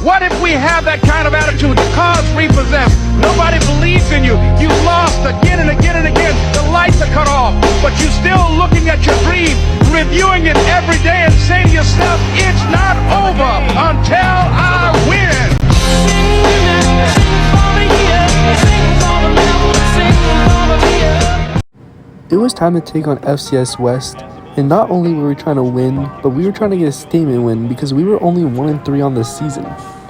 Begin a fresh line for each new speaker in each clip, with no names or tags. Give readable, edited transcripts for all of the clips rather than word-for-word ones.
What if we have that kind of attitude? The cause repossessed. Nobody believes in you. You lost again and again and again. The lights are cut off, but you're still looking at your dream, reviewing it every day and saying to yourself, it's not over until I win.
It was time to take on FCS West, and not only were we trying to win, but we were trying to get a statement win because we were only 1-3 on the season.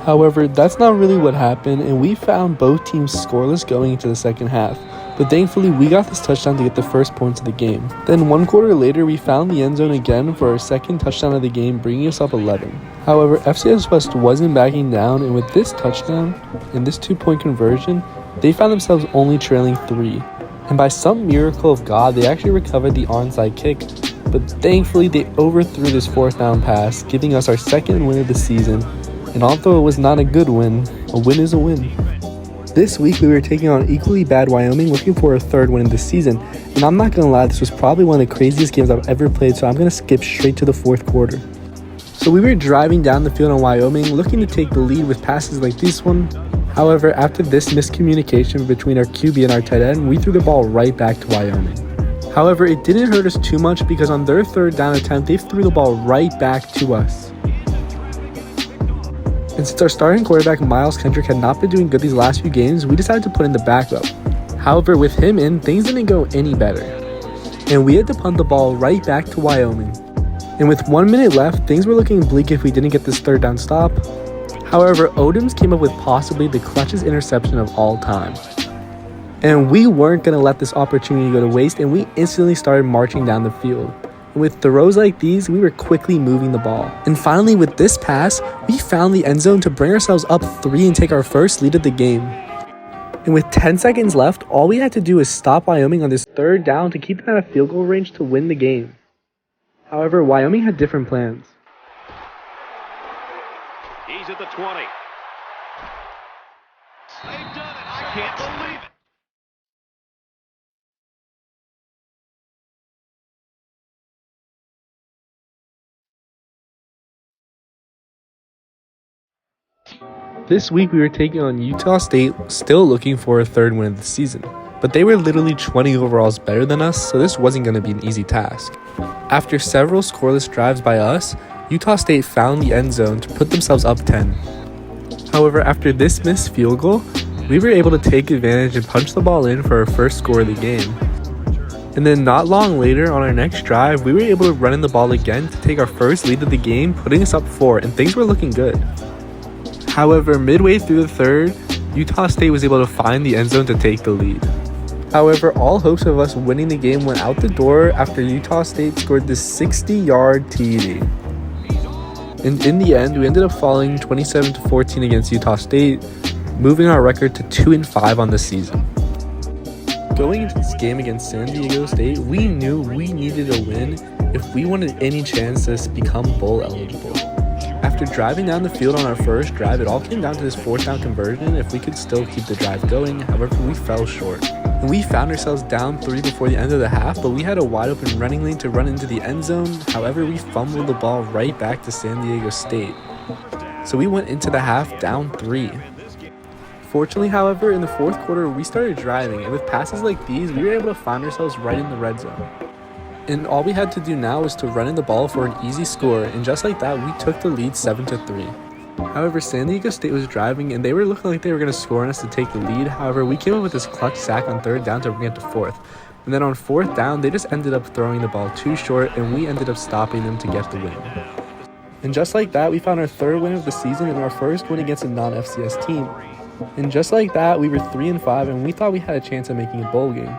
However, that's not really what happened, and we found both teams scoreless going into the second half, but thankfully we got this touchdown to get the first points of the game. Then 1 quarter later, we found the end zone again for our second touchdown of the game, bringing us up 11. However, FCS West wasn't backing down, and with this touchdown and this 2-point conversion, they found themselves only trailing 3. And by some miracle of God, they actually recovered the onside kick, but thankfully they overthrew this 4th down pass, giving us our second win of the season. And although it was not a good win, a win is a win. This week we were taking on equally bad Wyoming, looking for a 3rd win of the season. And I'm not going to lie, this was probably one of the craziest games I've ever played, so I'm going to skip straight to the 4th quarter. So we were driving down the field on Wyoming, looking to take the lead with passes like this one. However, after this miscommunication between our QB and our tight end, we threw the ball right back to Wyoming. However, it didn't hurt us too much because on their 3rd down attempt, they threw the ball right back to us. And since our starting quarterback, Miles Kendrick, had not been doing good these last few games, we decided to put in the backup. However, with him in, things didn't go any better. And we had to punt the ball right back to Wyoming. And with 1 minute left, things were looking bleak if we didn't get this 3rd down stop. However, Odoms came up with possibly the clutchest interception of all time. And we weren't going to let this opportunity go to waste, and we instantly started marching down the field. And with throws like these, we were quickly moving the ball. And finally, with this pass, we found the end zone to bring ourselves up 3 and take our first lead of the game. And with 10 seconds left, all we had to do was stop Wyoming on this 3rd down to keep them out of field goal range to win the game. However, Wyoming had different plans.
He's at the 20. They've done it. I can't believe it.
This week we were taking on Utah State, still looking for a 3rd win of the season. But they were literally 20 overalls better than us, so this wasn't going to be an easy task. After several scoreless drives by us, Utah State found the end zone to put themselves up 10. However, after this missed field goal, we were able to take advantage and punch the ball in for our first score of the game. And then not long later, on our next drive, we were able to run in the ball again to take our first lead of the game, putting us up 4, and things were looking good. However, midway through the 3rd, Utah State was able to find the end zone to take the lead. However, all hopes of us winning the game went out the door after Utah State scored this 60-yard TD. And in the end, we ended up falling 27-14 against Utah State, moving our record to 2-5 on the season. Going into this game against San Diego State, we knew we needed a win if we wanted any chance to become bowl eligible. After driving down the field on our first drive, it all came down to this 4th down conversion if we could still keep the drive going. However, we fell short. And we found ourselves down 3 before the end of the half, but we had a wide open running lane to run into the end zone. However, we fumbled the ball right back to San Diego State. So we went into the half down 3. Fortunately, however, in the 4th quarter, we started driving, and with passes like these, we were able to find ourselves right in the red zone. And all we had to do now was to run in the ball for an easy score, and just like that, we took the lead 7-3. However, San Diego State was driving, and they were looking like they were going to score on us to take the lead. However, we came up with this clutch sack on 3rd down to bring it to 4th. And then on 4th down, they just ended up throwing the ball too short, and we ended up stopping them to get the win. And just like that, we found our 3rd win of the season and our first win against a non-FCS team. And just like that, we were 3-5, and we thought we had a chance of making a bowl game.